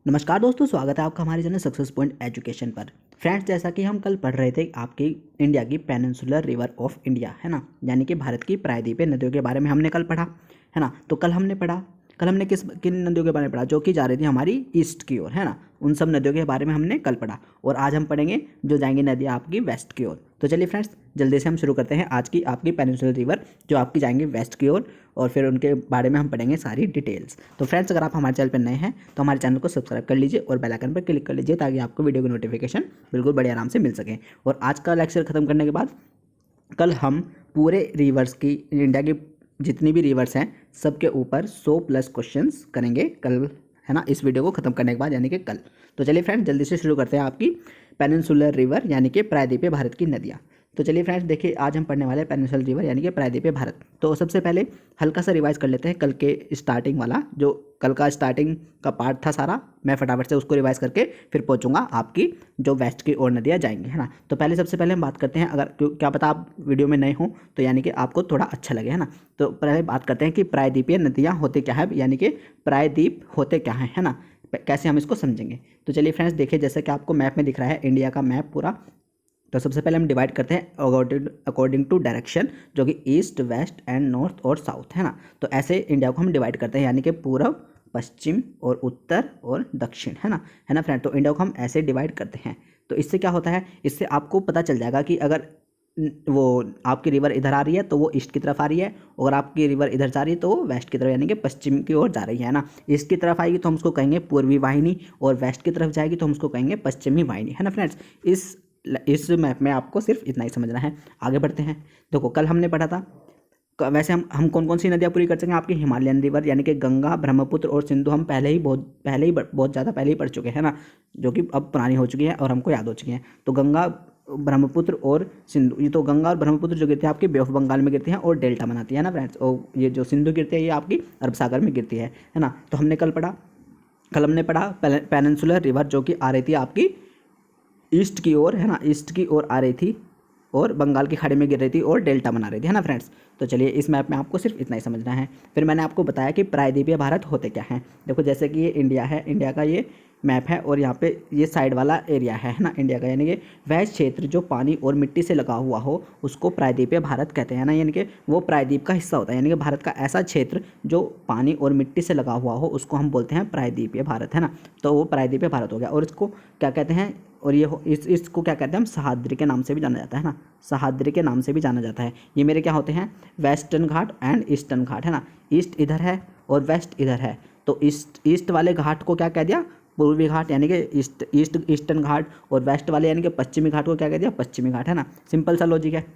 नमस्कार दोस्तों, स्वागत है आपका हमारे चैनल सक्सेस पॉइंट एजुकेशन पर। फ्रेंड्स, जैसा कि हम कल पढ़ रहे थे आपकी इंडिया की पेनिनसुलर रिवर ऑफ इंडिया, है ना, यानी कि भारत की प्रायद्वीपीय नदियों के बारे में हमने कल पढ़ा, है ना। तो कल हमने किन नदियों के बारे में पढ़ा, जो कि जा रही थी हमारी ईस्ट की ओर, है ना। उन सब नदियों के बारे में हमने कल पढ़ा और आज हम पढ़ेंगे जो जाएंगी नदियाँ आपकी वेस्ट की ओर। तो चलिए फ्रेंड्स, जल्दी से हम शुरू करते हैं आज की आपकी पेनिनसुलर रिवर जो आपकी जाएंगी वेस्ट की ओर, और फिर उनके बारे में हम पढ़ेंगे सारी डिटेल्स। तो फ्रेंड्स, अगर आप हमारे चैनल पर नए हैं तो हमारे चैनल को सब्सक्राइब कर लीजिए और बेल आइकन पर क्लिक कर लीजिए ताकि आपको वीडियो की नोटिफिकेशन बिल्कुल बड़े आराम से मिल सके। और आज का लेक्चर खत्म करने के बाद कल हम पूरे रिवर्स की, इंडिया की जितनी भी रिवर्स हैं सबके ऊपर 100+ क्वेश्चंस करेंगे कल, है ना, इस वीडियो को खत्म करने के बाद, यानी कि कल। तो चलिए फ्रेंड्स, जल्दी से शुरू करते हैं आपकी पेनिनसुलर रिवर यानी कि प्रायद्वीपीय भारत की नदियाँ। तो चलिए फ्रेंड्स, देखिए आज हम पढ़ने वाले हैं पेनिनसुलर रिवर यानी कि प्रायद्वीपीय भारत। तो सबसे पहले हल्का सा रिवाइज कर लेते हैं कल के स्टार्टिंग वाला, जो कल का स्टार्टिंग का पार्ट था सारा। मैं फटाफट से उसको रिवाइज करके फिर पहुंचूंगा आपकी जो वेस्ट की ओर नदियाँ जाएंगी, है ना। तो पहले सबसे पहले हम बात करते हैं, अगर क्या पता आप वीडियो में नए हों तो यानी कि आपको थोड़ा अच्छा लगे, है ना। तो पहले बात करते हैं कि प्रायद्वीपीय नदियाँ होते क्या है, यानी कि प्रायद्वीप होते क्या है ना, कैसे हम इसको समझेंगे। तो चलिए फ्रेंड्स, देखिए जैसे कि आपको मैप में दिख रहा है इंडिया का मैप पूरा। तो सबसे पहले हम डिवाइड करते हैं अकॉर्डिंग टू डायरेक्शन, जो कि ईस्ट, वेस्ट एंड नॉर्थ और साउथ, है ना। तो ऐसे इंडिया को हम डिवाइड करते हैं, यानी कि पूर्व, पश्चिम और उत्तर और दक्षिण, है ना फ्रेंड। तो इंडिया को हम ऐसे डिवाइड करते हैं। तो इससे क्या होता है, इससे आपको पता चल जाएगा कि अगर वो आपकी रिवर इधर आ रही है तो वो ईस्ट की तरफ आ रही है, और आपकी रिवर इधर जा रही है तो वो वेस्ट की तरफ यानी कि पश्चिम की ओर जा रही है ना। ईस्ट की तरफ आएगी तो हम उसको कहेंगे पूर्वी वाहिनी, और वेस्ट की तरफ जाएगी तो हम उसको कहेंगे पश्चिमी वाहिनी, है ना फ्रेंड्स। इस मैप में आपको सिर्फ इतना ही समझना है। आगे बढ़ते हैं। देखो कल हमने पढ़ा था, वैसे हम कौन कौन सी नदियाँ पूरी कर सकेंगे, आपकी हिमालयन रिवर यानी कि गंगा, ब्रह्मपुत्र और सिंधु हम बहुत ज़्यादा पहले ही पढ़ चुके हैं ना, जो कि अब पुरानी हो चुकी है और हमको याद हो चुकी हैं। तो गंगा, ब्रह्मपुत्र और सिंधु, ये तो गंगा और ब्रह्मपुत्र जो गिरती है आपकी बे ऑफ बंगाल में गिरती हैं और डेल्टा बनाती है ना फ्रेंड्स। और ये जो सिंधु गिरती है ये आपकी अरब सागर में गिरती है ना। तो कल हमने पढ़ा पेनिनसुलर रिवर जो कि आ रही थी आपकी ईस्ट की ओर, है ना, ईस्ट की ओर आ रही थी और बंगाल की खाड़ी में गिर रही थी और डेल्टा बना रही थी, है ना फ्रेंड्स। तो चलिए इस मैप में आपको सिर्फ इतना ही समझना है। फिर मैंने आपको बताया कि प्रायद्वीपीय भारत होते क्या हैं। देखो जैसे कि ये इंडिया है, इंडिया का ये मैप है और यहाँ पे ये साइड वाला एरिया है ना इंडिया का, यानी कि वह क्षेत्र जो पानी और मिट्टी से लगा हुआ हो उसको प्रायद्वीपीय भारत कहते हैं ना, यानी कि वो प्रायद्वीप का हिस्सा होता है, यानी कि भारत का ऐसा क्षेत्र जो पानी और मिट्टी से लगा हुआ हो उसको हम बोलते हैं प्रायद्वीपीय भारत, है ना। तो वो प्रायद्वीपीय भारत हो गया। और इसको क्या कहते हैं, और ये इसको क्या कहते हैं, हम सह्याद्री के नाम से भी जाना जाता है ना, सह्याद्री के नाम से भी जाना जाता है। ये मेरे क्या होते हैं, वेस्टर्न घाट एंड ईस्टर्न घाट, है ना। ईस्ट इधर है और वेस्ट इधर है, तो ईस्ट वाले घाट को क्या कह दिया, पूर्वी घाट यानी कि ईस्टर्न घाट, और वेस्ट वाले यानी कि पश्चिमी घाट को क्या कह दिया, पश्चिमी घाट, है ना। सिंपल सा लॉजिक है।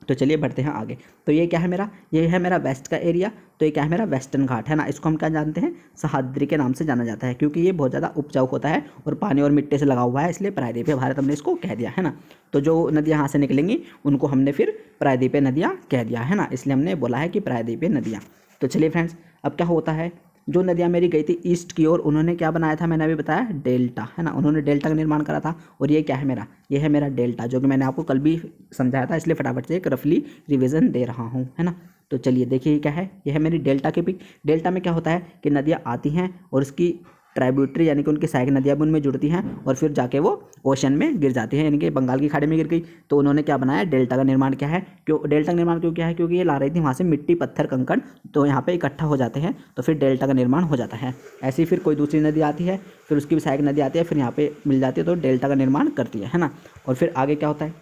तो चलिए बढ़ते हैं आगे। तो ये क्या है मेरा, ये है मेरा वेस्ट का एरिया। तो ये क्या है मेरा, वेस्टर्न घाट, है ना। इसको हम क्या जानते हैं, सह्याद्री के नाम से जाना जाता है, क्योंकि ये बहुत ज़्यादा उपजाऊ होता है और पानी और मिट्टी से लगा हुआ है, इसलिए प्रायद्वीपीय भारत हमने इसको कह दिया, है ना। तो जो नदियाँ यहाँ से निकलेंगी उनको हमने फिर प्रायद्वीपीय नदियाँ कह दिया, है ना, इसलिए हमने बोला है कि प्रायद्वीपीय नदियाँ। तो चलिए फ्रेंड्स, अब क्या होता है, जो नदियाँ मेरी गई थी ईस्ट की ओर, उन्होंने क्या बनाया था, मैंने अभी बताया डेल्टा, है ना। उन्होंने डेल्टा का निर्माण करा था, और ये क्या है मेरा, ये है मेरा डेल्टा, जो कि मैंने आपको कल भी समझाया था, इसलिए फटाफट से एक रफली रिवीजन दे रहा हूँ, है ना। तो चलिए देखिए ये क्या है, ये है मेरी डेल्टा की पिक। डेल्टा में क्या होता है कि नदियाँ आती हैं और उसकी ट्राइब्यूटरी यानी कि उनकी सहायक नदियाँ भी उनमें जुड़ती हैं और फिर जाके वो ओशन में गिर जाती हैं, यानी कि बंगाल की खाड़ी में गिर गई। तो उन्होंने क्या बनाया, डेल्टा का निर्माण क्या है, क्यों डेल्टा का निर्माण क्यों किया है, क्योंकि ये ला रही थी वहाँ से मिट्टी, पत्थर, कंकड़, तो यहाँ पे इकट्ठा हो जाते हैं तो फिर डेल्टा का निर्माण हो जाता है। ऐसे ही फिर कोई दूसरी नदी आती है, फिर उसकी भी सहायक नदी आती है, फिर यहाँ पे मिल जाती है तो डेल्टा का निर्माण करती है ना। और फिर आगे क्या होता है,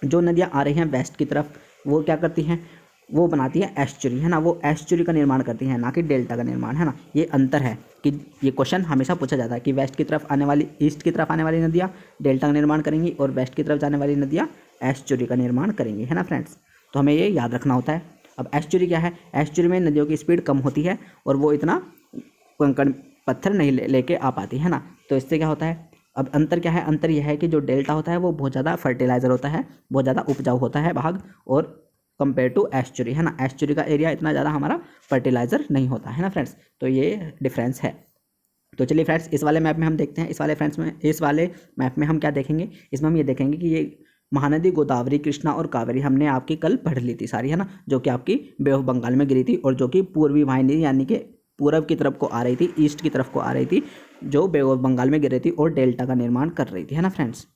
जो नदियाँ आ रही हैं वेस्ट की तरफ वो क्या करती हैं, वो बनाती है एस्चुरी, है ना। वो एस्चुरी का निर्माण करती हैं, ना कि डेल्टा का निर्माण, है ना। ये अंतर है कि ये क्वेश्चन हमेशा पूछा जाता है कि वेस्ट की तरफ आने वाली, ईस्ट की तरफ आने वाली नदियाँ डेल्टा का निर्माण करेंगी और वेस्ट की तरफ जाने वाली नदियाँ एस्चुरी का निर्माण करेंगी, है ना फ्रेंड्स। तो हमें ये याद रखना होता है। अब एस्चुरी क्या है, एस्चुरी में नदियों की स्पीड कम होती है और वो इतना कंकड़ पत्थर नहीं लेके आ पाती, है ना। तो इससे क्या होता है, अब अंतर क्या है, अंतर यह है कि जो डेल्टा होता है वो बहुत ज़्यादा फर्टिलाइजर होता है, बहुत ज़्यादा उपजाऊ होता है भाग, और कंपेयर टू एस्चुरी, है ना। एस्चुरी का एरिया इतना ज़्यादा हमारा फर्टिलाइजर नहीं होता, है ना फ्रेंड्स। तो ये डिफरेंस है। तो चलिए फ्रेंड्स, इस वाले मैप में हम देखते हैं, इस वाले मैप में हम क्या देखेंगे, इसमें हम ये देखेंगे कि ये महानदी गोदावरी, कृष्णा और कावेरी हमने आपकी कल पढ़ ली थी सारी, है ना, जो कि आपकी बे ऑफ बंगाल में गिरी थी और जो कि पूर्वी वाहिनी यानी कि पूरब की तरफ को आ रही थी, ईस्ट की तरफ को आ रही थी, जो बे ऑफ बंगाल में गिर रही थी और डेल्टा का निर्माण कर रही थी, है ना फ्रेंड्स।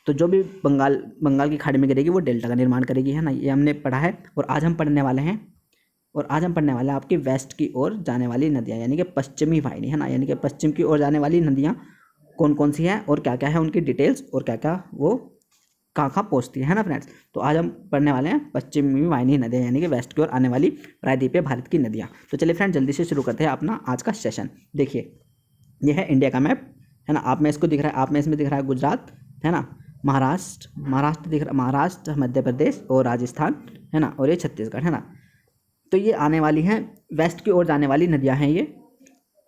तो जो भी बंगाल की खाड़ी में गिरेगी वो डेल्टा का निर्माण करेगी, है ना, ये हमने पढ़ा है। और आज हम पढ़ने वाले हैं आपकी वेस्ट की ओर जाने वाली नदियाँ, यानी कि पश्चिमी वाहिनी, है ना, यानी कि पश्चिम की ओर जाने वाली नदियाँ कौन कौन सी हैं और क्या क्या है उनकी डिटेल्स, और क्या क्या वो कहाँ पहुँचती है ना फ्रेंड्स। तो आज हम पढ़ने वाले हैं पश्चिमी वाहिनी नदियाँ, यानी कि वेस्ट की ओर आने वाली प्रायद्वीपीय भारत की नदियाँ। तो चलिए फ्रेंड्स जल्दी से शुरू करते हैं अपना आज का सेशन। देखिए ये है इंडिया का मैप, है ना, आप में इसको दिख रहा है, आप में इसमें दिख रहा है गुजरात, है ना, महाराष्ट्र दिख रहा, महाराष्ट्र, मध्य प्रदेश और राजस्थान, है ना, और ये छत्तीसगढ़, है ना। तो ये आने वाली हैं वेस्ट की ओर जाने वाली नदियाँ हैं ये,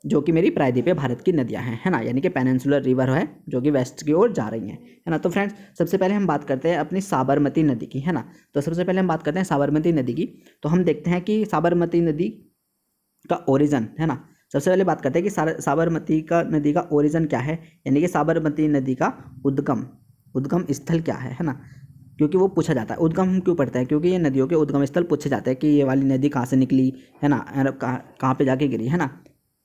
जो कि मेरी प्रायद्वीपीय भारत की नदियाँ हैं, है ना, यानी कि पेनिनसुलर रिवर है जो कि वेस्ट की ओर जा रही हैं, है ना। तो फ्रेंड्स सबसे पहले हम बात करते हैं अपनी साबरमती नदी की, है ना। तो सबसे पहले हम बात करते हैं साबरमती नदी की। तो हम देखते हैं कि साबरमती नदी का ओरिजिन, है ना, सबसे पहले बात करते हैं कि साबरमती का नदी का ओरिजिन क्या है, यानी कि साबरमती नदी का उद्गम स्थल क्या है ना, क्योंकि वो पूछा जाता है। उद्गम हम क्यों पढ़ते हैं, क्योंकि ये नदियों के उद्गम स्थल पूछे जाते हैं कि ये वाली नदी कहाँ से निकली, है ना, कहाँ पे जाके गिरी, है ना।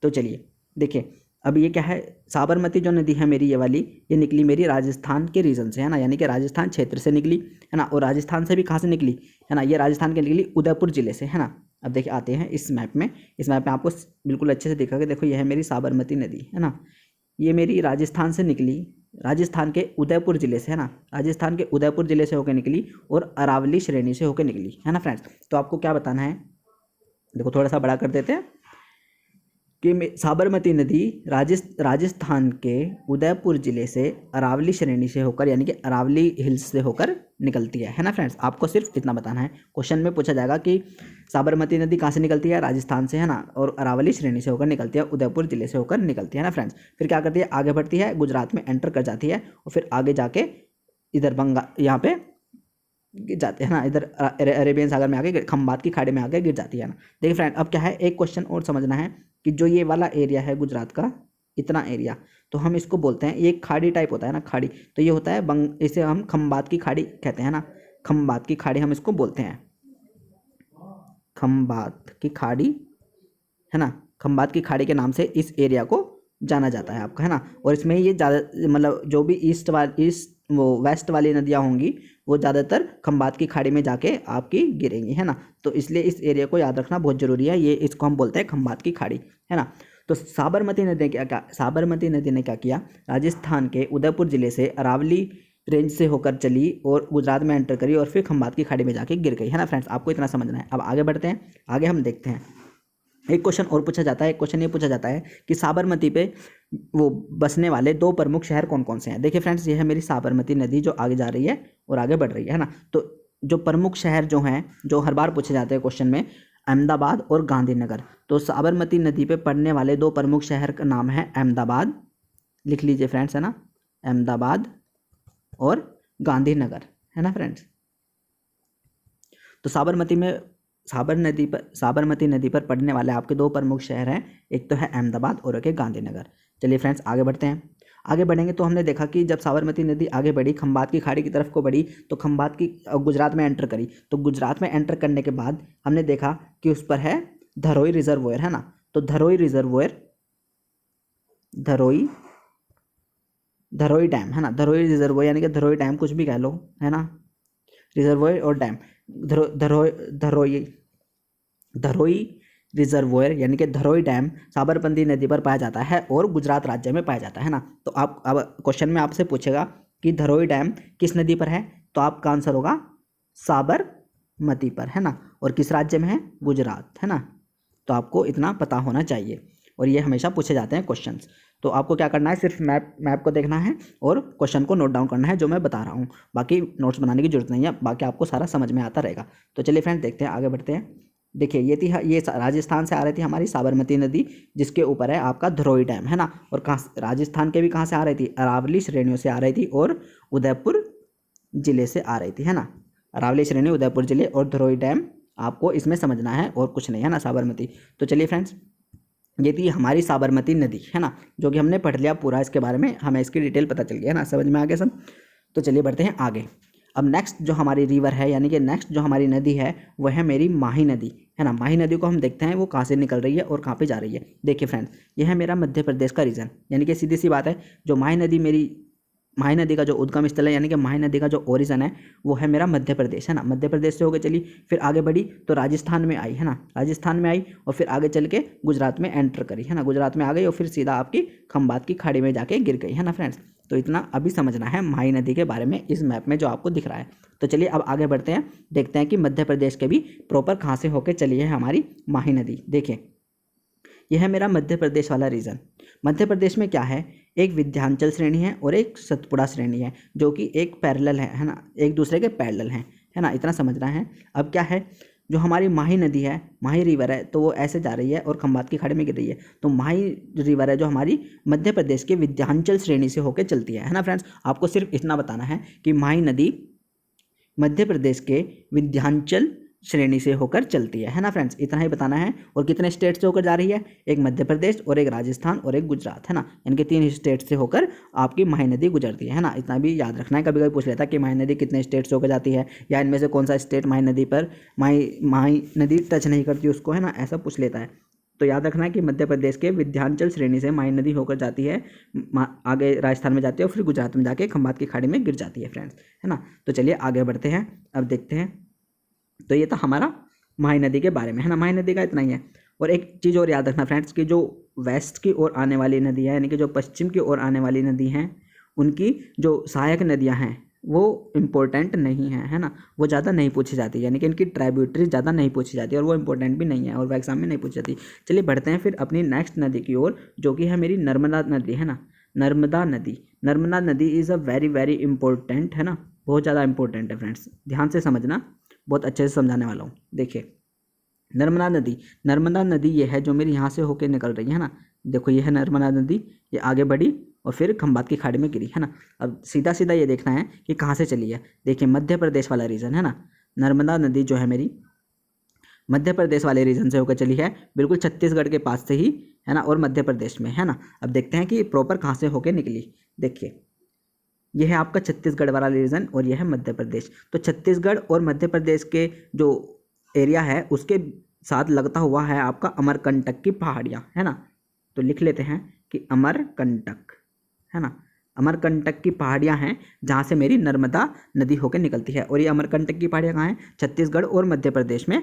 तो चलिए देखिए, अब ये क्या है, साबरमती जो नदी है मेरी, ये वाली, ये निकली मेरी राजस्थान के रीजन से, है ना, यानी कि राजस्थान क्षेत्र से निकली, है ना। और राजस्थान से भी कहाँ से निकली, है ना, ये राजस्थान के निकली उदयपुर जिले से, है ना। अब देखिए आते हैं इस मैप में आपको बिल्कुल अच्छे से दिखा कि देखो ये है मेरी साबरमती नदी, है ना, ये मेरी राजस्थान से निकली, राजस्थान के उदयपुर जिले से, है ना, राजस्थान के उदयपुर जिले से होकर निकली और अरावली श्रेणी से होकर निकली, है ना फ्रेंड्स। तो आपको क्या बताना है, देखो थोड़ा सा बड़ा कर देते हैं कि साबरमती नदी राजस्थान के उदयपुर जिले से अरावली श्रेणी से होकर, यानी कि अरावली हिल्स से होकर निकलती है ना फ्रेंड्स। आपको सिर्फ इतना बताना है, क्वेश्चन में पूछा जाएगा कि साबरमती नदी कहाँ से निकलती है, राजस्थान से, है ना, और अरावली श्रेणी से होकर निकलती है, उदयपुर जिले से होकर निकलती है ना फ्रेंड्स। फिर क्या करती है, आगे बढ़ती है, गुजरात में एंटर कर जाती है और फिर आगे जाके इधर बंगाल यहाँ पे गिर जाते हैं ना, इधर अरेबियन सागर में आके खंबात की खाड़ी में आके गिर जाती है ना। देखिए फ्रेंड, अब क्या है, एक क्वेश्चन और समझना है कि जो ये वाला एरिया है गुजरात का, इतना एरिया, तो हम इसको बोलते हैं, ये खाड़ी टाइप होता है ना, खाड़ी, तो ये होता है इसे हम खंबात की खाड़ी कहते हैं ना, खंबात की खाड़ी हम इसको बोलते हैं, खंबात की खाड़ी, है ना, खंबात की खाड़ी के नाम से इस एरिया को जाना जाता है आपका, है ना। और इसमें ये ज़्यादा मतलब जो भी वेस्ट वाली नदियाँ होंगी वो ज़्यादातर खंबात की खाड़ी में जाके आपकी गिरेंगी, है ना। तो इसलिए इस एरिया को याद रखना बहुत ज़रूरी है, ये इसको हम बोलते हैं खंबात की खाड़ी, है ना। तो साबरमती नदी ने क्या किया, राजस्थान के उदयपुर जिले से अरावली रेंज से होकर चली और गुजरात में एंटर करी और फिर खंबात की खाड़ी में जाके गिर गई, है ना फ्रेंड्स। आपको इतना समझना है। अब आगे बढ़ते हैं, आगे हम देखते हैं, एक क्वेश्चन और पूछा जाता है, एक क्वेश्चन ये पूछा जाता है कि साबरमती पे वो बसने वाले 2 प्रमुख शहर कौन कौन से हैं। देखिए फ्रेंड्स, ये है मेरी साबरमती नदी जो आगे जा रही है और आगे बढ़ रही है ना। तो जो प्रमुख शहर जो हैं, जो हर बार पूछे जाते हैं क्वेश्चन में, अहमदाबाद और गांधीनगर। तो साबरमती नदी पे पड़ने वाले 2 प्रमुख शहर का नाम है अहमदाबाद, लिख लीजिए फ्रेंड्स, है ना, अहमदाबाद और गांधीनगर, है ना फ्रेंड्स। तो साबरमती नदी पर पड़ने वाले आपके 2 प्रमुख शहर हैं, एक तो है अहमदाबाद और एक है गांधीनगर। चलिए फ्रेंड्स आगे बढ़ते हैं, आगे बढ़ेंगे तो हमने देखा कि जब साबरमती नदी आगे बढ़ी, खंबात की खाड़ी की तरफ को बढ़ी, तो खंबात की गुजरात में एंटर करी। तो गुजरात में एंटर करने के बाद हमने देखा कि उस पर है धरोई रिजर्वोयर, है ना। तो धरोई डैम, है ना, धरोई रिजर्वोयर यानी कि धरोई डैम कुछ भी कह लो, है ना, रिजर्वोयर और डैम, धरोई रिजर्वोयर यानी कि धरोई डैम साबरमती नदी पर पाया जाता है और गुजरात राज्य में पाया जाता है ना। तो आप अब क्वेश्चन में आपसे पूछेगा कि धरोई डैम किस नदी पर है, तो आपका आंसर होगा साबरमती पर, है ना, और किस राज्य में है, गुजरात, है ना। तो आपको इतना पता होना चाहिए और ये हमेशा पूछे जाते हैं क्वेश्चंस। तो आपको क्या करना है, सिर्फ मैप को देखना है और क्वेश्चन को नोट डाउन करना है जो मैं बता रहा हूँ, बाकी नोट्स बनाने की जरूरत नहीं है, बाकी आपको सारा समझ में आता रहेगा। तो चलिए फ्रेंड्स देखते हैं, आगे बढ़ते हैं। देखिए ये राजस्थान से आ रही थी हमारी साबरमती नदी, जिसके ऊपर है आपका धरोई डैम, है ना। और कहाँ, राजस्थान के भी कहाँ से आ रही थी, अरावली श्रेणियों से आ रही थी और उदयपुर जिले से आ रही थी, है ना। अरावली श्रेणी, उदयपुर जिले और धरोई डैम आपको इसमें समझना है और कुछ नहीं, है ना, साबरमती। तो चलिए फ्रेंड्स, ये थी हमारी साबरमती नदी, है ना, जो कि हमने पढ़ लिया पूरा, इसके बारे में हमें इसकी डिटेल पता चल गई, है ना, समझ में आ गया सब। तो चलिए बढ़ते हैं आगे। अब नेक्स्ट जो हमारी रिवर है यानी कि नेक्स्ट जो हमारी नदी है वो है मेरी माही नदी, है ना। माही नदी को हम देखते हैं वो कहाँ से निकल रही है और कहाँ पे जा रही है। देखिए फ्रेंड्स, ये है मेरा मध्य प्रदेश का रीजन, यानी कि सीधी सी बात है, जो माही नदी का जो उद्गम स्थल है यानी कि माही नदी का जो ओरिजिन है वो है मेरा मध्य प्रदेश, है ना। मध्य प्रदेश से होकर चली, फिर आगे बढ़ी तो राजस्थान में आई, है ना। राजस्थान में आई और फिर आगे चल के गुजरात में एंटर करी, है ना। गुजरात में आ गई और फिर सीधा आपकी खंबात की खाड़ी में जाके गिर गई, है ना फ्रेंड्स। तो इतना अभी समझना है माही नदी के बारे में इस मैप में जो आपको दिख रहा है। तो चलिए अब आगे बढ़ते हैं, देखते हैं कि मध्य प्रदेश के भी प्रॉपर कहाँ से होकर चली है हमारी माही नदी। देखिए, यह है मेरा मध्य प्रदेश वाला रीजन। मध्य प्रदेश में क्या है, एक विंध्याचल श्रेणी है और एक सतपुड़ा श्रेणी है, जो कि एक पैरेलल है ना, एक दूसरे के पैरेलल हैं, है ना। इतना समझना है। अब क्या है, जो हमारी माही नदी है, माही रिवर है, तो वो ऐसे जा रही है और खंबात की खाड़ी में गिर रही है। तो माही रिवर है जो हमारी मध्य प्रदेश के विंध्याचल श्रेणी से होकर चलती है ना फ्रेंड्स। आपको सिर्फ इतना बताना है कि माही नदी मध्य प्रदेश के विंध्याचल श्रेणी से होकर चलती है ना फ्रेंड्स। इतना ही बताना है। और कितने स्टेट से होकर जा रही है, एक मध्य प्रदेश और एक राजस्थान और एक गुजरात, है ना। इनके 3 स्टेट से होकर आपकी माही नदी गुजरती है ना। इतना भी याद रखना है। कभी कभी पूछ लेता है कि माही नदी कितने स्टेट से होकर जाती है, या इनमें से कौन सा स्टेट माही नदी पर माही नदी टच नहीं करती उसको, है ना, ऐसा पूछ लेता है। तो याद रखना है कि मध्य प्रदेश के विंध्याचल श्रेणी से माही नदी होकर जाती है, आगे राजस्थान में जाती है और फिर गुजरात में जाके खंबात की खाड़ी में गिर जाती है फ्रेंड्स, है ना। तो चलिए आगे बढ़ते हैं, अब देखते हैं। तो ये था हमारा माही नदी के बारे में, है ना। माही नदी का इतना ही है। और एक चीज़ और याद रखना फ्रेंड्स कि जो वेस्ट की ओर आने वाली नदी है, यानी कि जो पश्चिम की ओर आने वाली नदी हैं, उनकी जो सहायक नदियां हैं वो इम्पोर्टेंट नहीं है, है ना। वो ज़्यादा नहीं पूछी जाती, यानी कि इनकी ट्राइब्यूटरी ज़्यादा नहीं पूछी जाती और वो इंपॉर्टेंट भी नहीं है और वो एग्जाम में नहीं पूछी जाती। चलिए बढ़ते हैं फिर अपनी नेक्स्ट नदी की ओर, जो कि है मेरी नर्मदा नदी, है ना। नर्मदा नदी is a very very important, है ना। बहुत ज़्यादा इंपॉर्टेंट है फ्रेंड्स, ध्यान से समझना, बहुत अच्छे से समझाने वाला हूँ। देखिए, नर्मदा नदी ये है जो मेरी यहाँ से होके निकल रही है ना। देखो, ये है नर्मदा नदी, ये आगे बढ़ी और फिर खंबात की खाड़ी में गिरी, है ना। अब सीधा सीधा ये देखना है कि कहाँ से चली है। देखिए, मध्य प्रदेश वाला रीजन, है ना। नर्मदा नदी जो है मेरी मध्य प्रदेश वाले रीजन से होकर चली है, बिल्कुल छत्तीसगढ़ के पास से ही, है ना, और मध्य प्रदेश में, है ना। अब देखते हैं कि प्रॉपर कहाँ से होकर निकली। देखिए, यह है आपका छत्तीसगढ़ वाला रीजन और यह है मध्य प्रदेश। तो छत्तीसगढ़ और मध्य प्रदेश के जो एरिया है उसके साथ लगता हुआ है आपका अमरकंटक की पहाड़ियाँ, है ना। तो लिख लेते हैं कि अमरकंटक, है ना। अमरकंटक की पहाड़ियाँ हैं जहाँ से मेरी नर्मदा नदी होकर निकलती है। और ये अमरकंटक की पहाड़ियाँ कहाँ हैं, छत्तीसगढ़ और मध्य प्रदेश में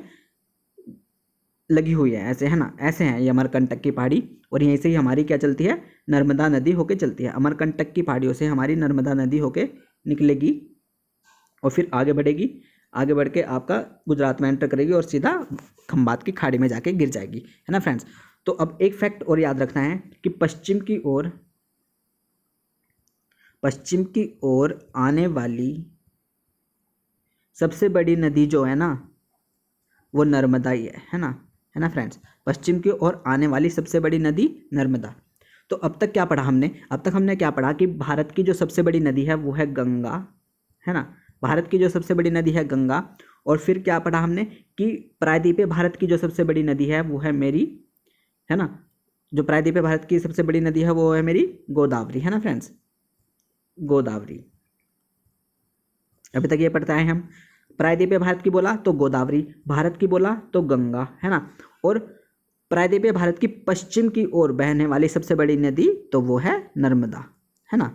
लगी हुई है, ऐसे, है ना, ऐसे हैं ये अमरकंटक की पहाड़ी। और यहीं से ही हमारी क्या चलती है, नर्मदा नदी होके चलती है। अमरकंटक की पहाड़ियों से हमारी नर्मदा नदी होके निकलेगी और फिर आगे बढ़ेगी, आगे बढ़ के आपका गुजरात में एंटर करेगी और सीधा खंबात की खाड़ी में जाके गिर जाएगी, है ना फ्रेंड्स। तो अब एक फैक्ट और याद रखना है कि पश्चिम की ओर आने वाली सबसे बड़ी नदी जो है ना वो नर्मदा ही है ना फ्रेंड्स। पश्चिम की ओर आने वाली सबसे बड़ी नदी नर्मदा। तो अब तक क्या पढ़ा हमने, अब तक हमने क्या पढ़ा कि भारत की जो सबसे बड़ी नदी है वो है गंगा, है ना। भारत की जो सबसे बड़ी नदी है गंगा। और फिर क्या पढ़ा हमने कि प्रायद्वीपीय भारत की जो सबसे बड़ी नदी है वो है मेरी, है ना, जो प्रायद्वीपीय भारत की सबसे बड़ी नदी है वो है मेरी गोदावरी, है ना फ्रेंड्स, गोदावरी। अभी तक ये पढ़ते आए हम। प्रायद्वीपीय भारत की बोला तो गोदावरी, भारत की बोला तो गंगा, है ना। और प्रायद्वीपीय भारत की पश्चिम की ओर बहने वाली सबसे बड़ी नदी तो वो है नर्मदा, है ना।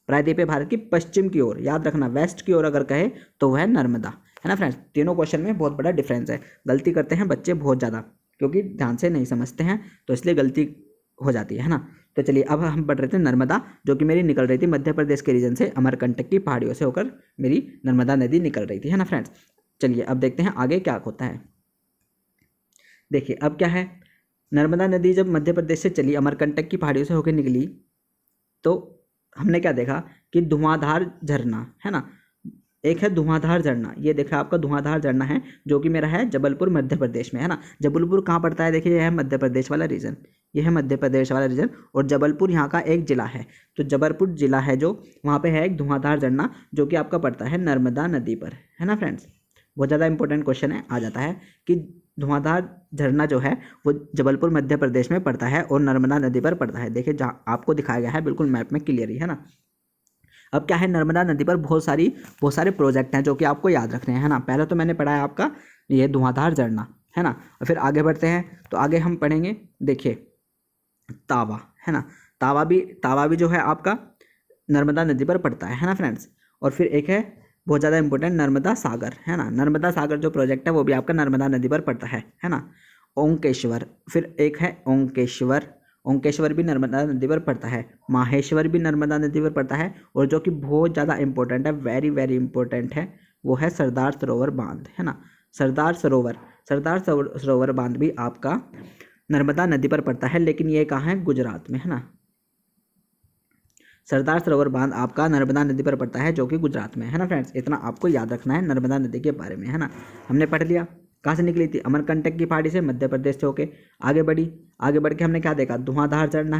प्रायद्वीपीय भारत की पश्चिम की ओर, याद रखना, वेस्ट की ओर अगर कहे तो वह है नर्मदा, है ना फ्रेंड्स। तीनों क्वेश्चन में बहुत बड़ा डिफरेंस है। गलती करते हैं बच्चे बहुत ज़्यादा, क्योंकि ध्यान से नहीं समझते हैं तो इसलिए गलती हो जाती है ना। तो चलिए अब हम पढ़ रहे थे नर्मदा, जो कि मेरी निकल रही थी मध्य प्रदेश के रीजन से, अमरकंटक की पहाड़ियों से होकर मेरी नर्मदा नदी निकल रही थी, है ना फ्रेंड्स। चलिए अब देखते हैं आगे क्या होता है। देखिए अब क्या है, नर्मदा नदी जब मध्य प्रदेश से चली, अमरकंटक की पहाड़ियों से होकर निकली, तो हमने क्या देखा कि धुआंधार झरना, है ना, एक है धुआंधार झरना। ये देखा आपका धुआंधार झरना है जो कि मेरा है जबलपुर मध्य प्रदेश में, है ना। जबलपुर कहाँ पड़ता है, देखिए यह है मध्य प्रदेश वाला रीजन, ये है मध्य प्रदेश वाला रीजन और जबलपुर यहाँ का एक जिला है। तो जबलपुर जिला है जो, वहाँ पे है एक धुआंधार झरना जो कि आपका पड़ता है नर्मदा नदी पर, है ना फ्रेंड्स। बहुत ज़्यादा इंपॉर्टेंट क्वेश्चन है, आ जाता है कि धुआंधार झरना जो है वो जबलपुर मध्य प्रदेश में पड़ता है और नर्मदा नदी पर पड़ता है। देखिए जहाँ आपको दिखाया गया है बिल्कुल मैप में क्लियर ही, है ना। अब क्या है, नर्मदा नदी पर बहुत सारे प्रोजेक्ट हैं जो कि आपको याद रखने हैं, है ना। पहले तो मैंने पढ़ा है आपका ये धुआंधार झरना, है ना। और फिर आगे बढ़ते हैं तो आगे हम पढ़ेंगे, देखिए तावा, है ना। तावा भी जो है आपका नर्मदा नदी पर पड़ता है ना फ्रेंड्स। और फिर एक है बहुत ज़्यादा इंपॉर्टेंट नर्मदा सागर, है ना। नर्मदा सागर जो प्रोजेक्ट है वो भी आपका नर्मदा नदी पर पड़ता है ना। ओंकेश्वर, फिर एक है ओंकेश्वर, ओंकेश्वर भी नर्मदा नदी पर पड़ता है। माहेश्वर भी नर्मदा नदी पर पड़ता है। और जो कि बहुत ज़्यादा इंपॉर्टेंट है, वेरी वेरी इंपॉर्टेंट है, वो है सरदार सरोवर बांध, है ना। सरदार सरोवर बांध भी आपका नर्मदा नदी पर पड़ता है, लेकिन ये कहाँ है, गुजरात में, है ना। सरदार सरोवर बांध आपका नर्मदा नदी पर पड़ता है जो कि गुजरात में, है ना फ्रेंड्स। इतना आपको याद रखना है नर्मदा नदी के बारे में, है ना। हमने पढ़ लिया कहाँ से निकली थी, अमरकंटक की पहाड़ी से, मध्य प्रदेश से होके आगे बढ़ के हमने क्या देखा, धुआंधार झरना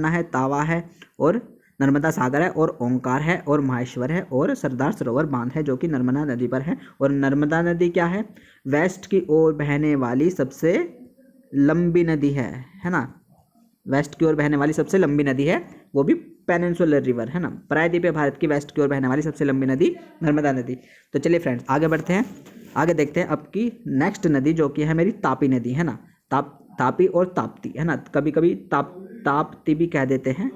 है, तावा है, और नर्मदा सागर है, और ओंकार है, और माहेश्वर है, और सरदार सरोवर बांध है जो कि नर्मदा नदी पर है। और नर्मदा नदी क्या है, वेस्ट की ओर बहने वाली सबसे लंबी नदी है ना। वेस्ट की ओर बहने वाली सबसे लंबी नदी है, वो भी पेनिनसुलर रिवर, है ना। प्रायद्वीपीय भारत की वेस्ट की ओर बहने वाली सबसे लंबी नदी नर्मदा नदी। तो चलिए फ्रेंड्स आगे बढ़ते हैं, आगे देखते हैं अब की नेक्स्ट नदी जो कि है मेरी तापी नदी, है ना। तापी और ताप्ती, है ना। कभी कभी ताप्ती भी कह देते हैं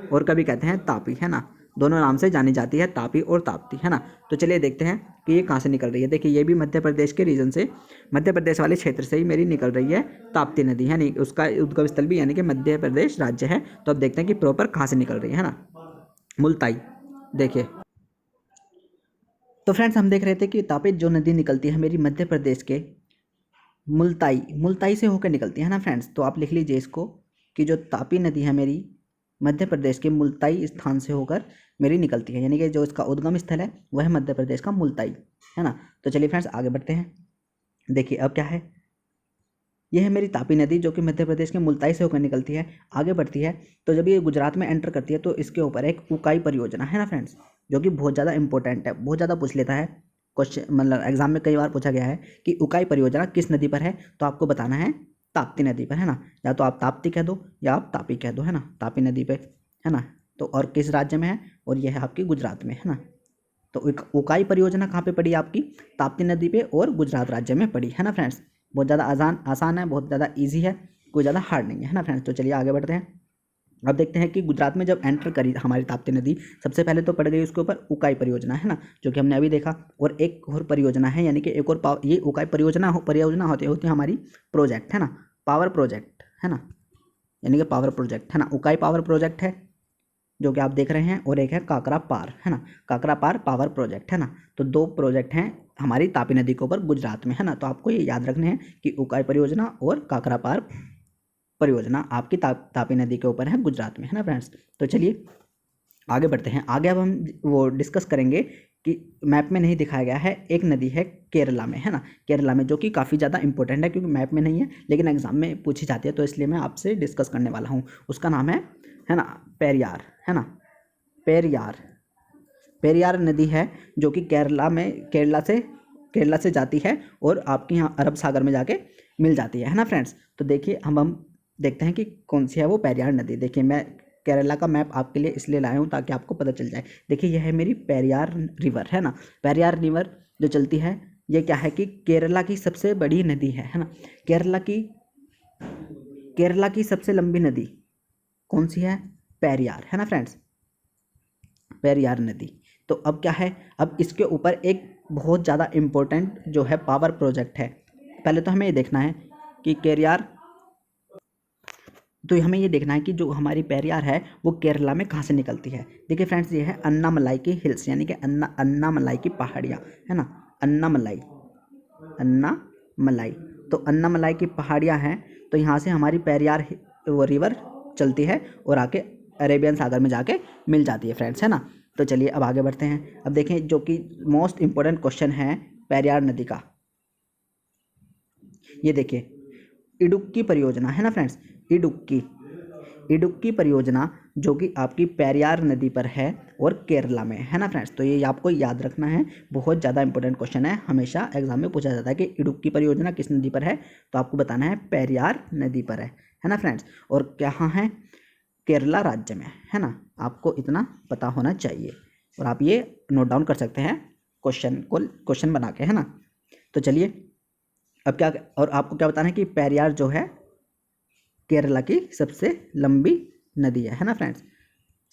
और कभी कहते हैं तापी, है ना। दोनों नाम से जानी जाती है, तापी और ताप्ती, है ना। तो चलिए देखते हैं कि ये कहाँ से निकल रही है। देखिए ये भी मध्य प्रदेश के रीजन से, मध्य प्रदेश वाले क्षेत्र से ही मेरी निकल रही है ताप्ती नदी, है नहीं। उसका उद्गम स्थल भी यानी कि मध्य प्रदेश राज्य है। तो अब देखते हैं कि प्रॉपर कहाँ से निकल रही है ना। मुल्ताई, देखिए तो फ्रेंड्स हम देख रहे थे कि तापी जो नदी निकलती है मेरी मध्य प्रदेश के मुल्ताई से होकर निकलती है ना फ्रेंड्स। तो आप लिख लीजिए इसको कि जो तापी नदी है मेरी मध्य प्रदेश के मुल्ताई स्थान से होकर मेरी निकलती है, यानी कि जो इसका उद्गम स्थल है वह है मध्य प्रदेश का मुल्ताई, है ना। तो चलिए फ्रेंड्स आगे बढ़ते हैं। देखिए अब क्या है, यह है मेरी तापी नदी जो कि मध्य प्रदेश के मुल्ताई से होकर निकलती है, आगे बढ़ती है। तो जब ये गुजरात में एंटर करती है तो इसके ऊपर एक उकाई परियोजना है ना फ्रेंड्स, जो कि बहुत ज़्यादा इंपॉर्टेंट है, बहुत ज़्यादा पूछ लेता है क्वेश्चन, मतलब एग्जाम में कई बार पूछा गया है कि उकाई परियोजना किस नदी पर है। तो आपको बताना है ताप्ती नदी पर, है ना। या तो आप ताप्ती कह दो या आप तापी कह दो, है ना, तापी नदी पे, है ना। तो और किस राज्य में है, और यह है आपकी गुजरात में, है ना। तो उकाई परियोजना कहाँ पे पड़ी आपकी, ताप्ती नदी पे और गुजरात राज्य में पड़ी, है ना फ्रेंड्स। बहुत ज़्यादा आसान है, बहुत ज़्यादा ईजी है, कोई ज़्यादा हार्ड नहीं है ना फ्रेंड्स। तो चलिए आगे बढ़ते हैं। अब देखते हैं कि गुजरात में जब एंटर करी हमारी ताप्ती नदी, सबसे पहले तो पड़ गई उसके ऊपर उकाई परियोजना, है ना, जो कि हमने अभी देखा। और एक और परियोजना है, यानी कि एक और ये उकाई परियोजना होती है हमारी प्रोजेक्ट, है ना, पावर प्रोजेक्ट, है ना, यानी कि पावर प्रोजेक्ट, है ना। उकाई पावर प्रोजेक्ट है जो कि आप देख रहे हैं, और एक है काकरा पार, है ना, काकरा पार पावर प्रोजेक्ट, है ना। तो दो प्रोजेक्ट हैं हमारी तापी नदी के ऊपर गुजरात में, है ना। तो आपको ये याद रखने हैं कि उकाई परियोजना और काकरा पार परियोजना आपकी तापी नदी के ऊपर है गुजरात में, है ना फ्रेंड्स। तो चलिए आगे बढ़ते हैं। आगे अब हम वो डिस्कस करेंगे कि मैप में नहीं दिखाया गया है, एक नदी है केरला में, है ना, केरला में, जो कि काफ़ी ज़्यादा इंपॉर्टेंट है क्योंकि मैप में नहीं है लेकिन एग्जाम में पूछी जाती है, तो इसलिए मैं आपसे डिस्कस करने वाला हूँ। उसका नाम है ना पेरियार, है ना, पेरियार नदी है जो कि केरला से जाती है और आपके यहाँ अरब सागर में जाके मिल जाती है ना फ्रेंड्स। तो देखिए हम देखते हैं कि कौन सी है वो पेरियार नदी। देखिए मैं केरला का मैप आपके लिए इसलिए लाया हूँ ताकि आपको पता चल जाए। देखिए यह है मेरी पेरियार रिवर, है ना। पेरियार रिवर जो चलती है, ये क्या है कि केरला की सबसे बड़ी नदी है ना। केरला की सबसे लंबी नदी कौन सी है, पेरियार, है ना फ्रेंड्स, पेरियार नदी। तो अब क्या है, अब इसके ऊपर एक बहुत ज़्यादा इम्पोर्टेंट जो है पावर प्रोजेक्ट है। पहले तो हमें ये देखना है कि हमें ये देखना है कि जो हमारी पेरियार है वो केरला में कहाँ से निकलती है। देखिए फ्रेंड्स ये है अन्नामलाई की हिल्स, यानी कि अन्नामलाई की पहाड़ियाँ, है ना, अन्नामलाई। तो अन्नामलाई की पहाड़ियाँ हैं, तो यहाँ से हमारी पेरियार वो रिवर चलती है और आके अरेबियन सागर में जाके मिल जाती है फ्रेंड्स, है ना। तो चलिए अब आगे बढ़ते हैं। अब देखें जो कि मोस्ट इम्पोर्टेंट क्वेश्चन है पेरियार नदी का, ये देखिए इडुक्की परियोजना, है ना फ्रेंड्स, इडुक्की परियोजना जो कि आपकी पेरियार नदी पर है और केरला में, है ना फ्रेंड्स। तो ये आपको याद रखना है, बहुत ज़्यादा इंपॉर्टेंट क्वेश्चन है, हमेशा एग्जाम में पूछा जाता है कि इडुक्की परियोजना किस नदी पर है, तो आपको बताना है पेरियार नदी पर है ना फ्रेंड्स। और कहाँ है, केरला राज्य में, है ना, आपको इतना पता होना चाहिए और आप ये नोट डाउन कर सकते हैं क्वेश्चन बना के, है ना। तो चलिए अब क्या, और आपको क्या बताना है कि पेरियार जो है केरला की सबसे लंबी नदी है ना फ्रेंड्स,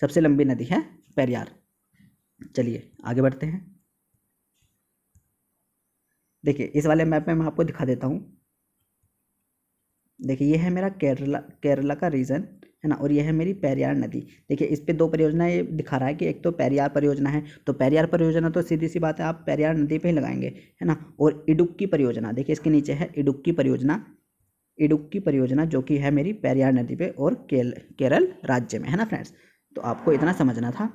सबसे लंबी नदी है पेरियार। चलिए आगे बढ़ते हैं। देखिए इस वाले मैप में मैं आपको दिखा देता हूँ। देखिए ये है मेरा केरला का रीजन, है ना, और ये है मेरी पेरियार नदी। देखिए इस पे दो परियोजना ये दिखा रहा है कि एक तो पेरियार परियोजना है, तो पेरियार परियोजना तो सीधी सी बात है आप पेरियार नदी पे ही लगाएंगे, है ना। और इडुक्की परियोजना, देखिए इसके नीचे है इडुक्की परियोजना, इडुक्की परियोजना जो कि है मेरी पेरियार नदी पे और केरल राज्य में, है ना फ्रेंड्स। तो आपको इतना समझना था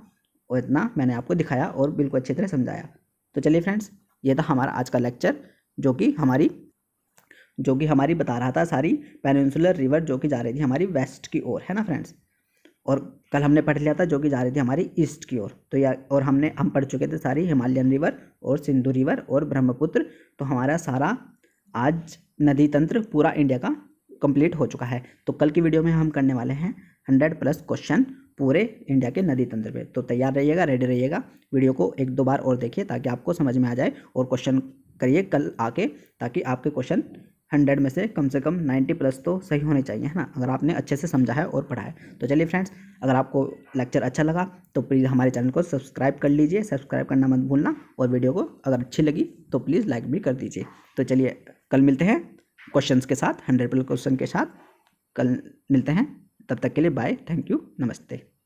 और इतना मैंने आपको दिखाया और बिल्कुल अच्छी तरह समझाया। तो चलिए फ्रेंड्स, ये था हमारा आज का लेक्चर जो कि हमारी बता रहा था सारी पेनिनसुलर रिवर जो कि जा रही थी हमारी वेस्ट की ओर, है ना फ्रेंड्स। और कल हमने पढ़ लिया था जो कि जा रही थी हमारी ईस्ट की ओर। तो या और हम पढ़ चुके थे सारी हिमालयन रिवर और सिंधु रिवर और ब्रह्मपुत्र। तो हमारा सारा आज नदी तंत्र पूरा इंडिया का कंप्लीट हो चुका है। तो कल की वीडियो में हम करने वाले हैं 100+ क्वेश्चन पूरे इंडिया के नदी तंत्र पे। तो तैयार रहिएगा, रेडी रहिएगा। वीडियो को 1-2 बार और देखिए ताकि आपको समझ में आ जाए और क्वेश्चन करिए कल आके, ताकि आपके क्वेश्चन 100 में से कम 90+ तो सही होने चाहिए, है ना, अगर आपने अच्छे से समझा है और पढ़ा है। तो चलिए फ्रेंड्स, अगर आपको लेक्चर अच्छा लगा तो प्लीज़ हमारे चैनल को सब्सक्राइब कर लीजिए, सब्सक्राइब करना मत भूलना, और वीडियो को अगर अच्छी लगी तो प्लीज़ लाइक भी कर दीजिए। तो चलिए कल मिलते हैं क्वेश्चंस के साथ, 100+ क्वेश्चन के साथ कल मिलते हैं। तब तक के लिए बाय, थैंक यू, नमस्ते।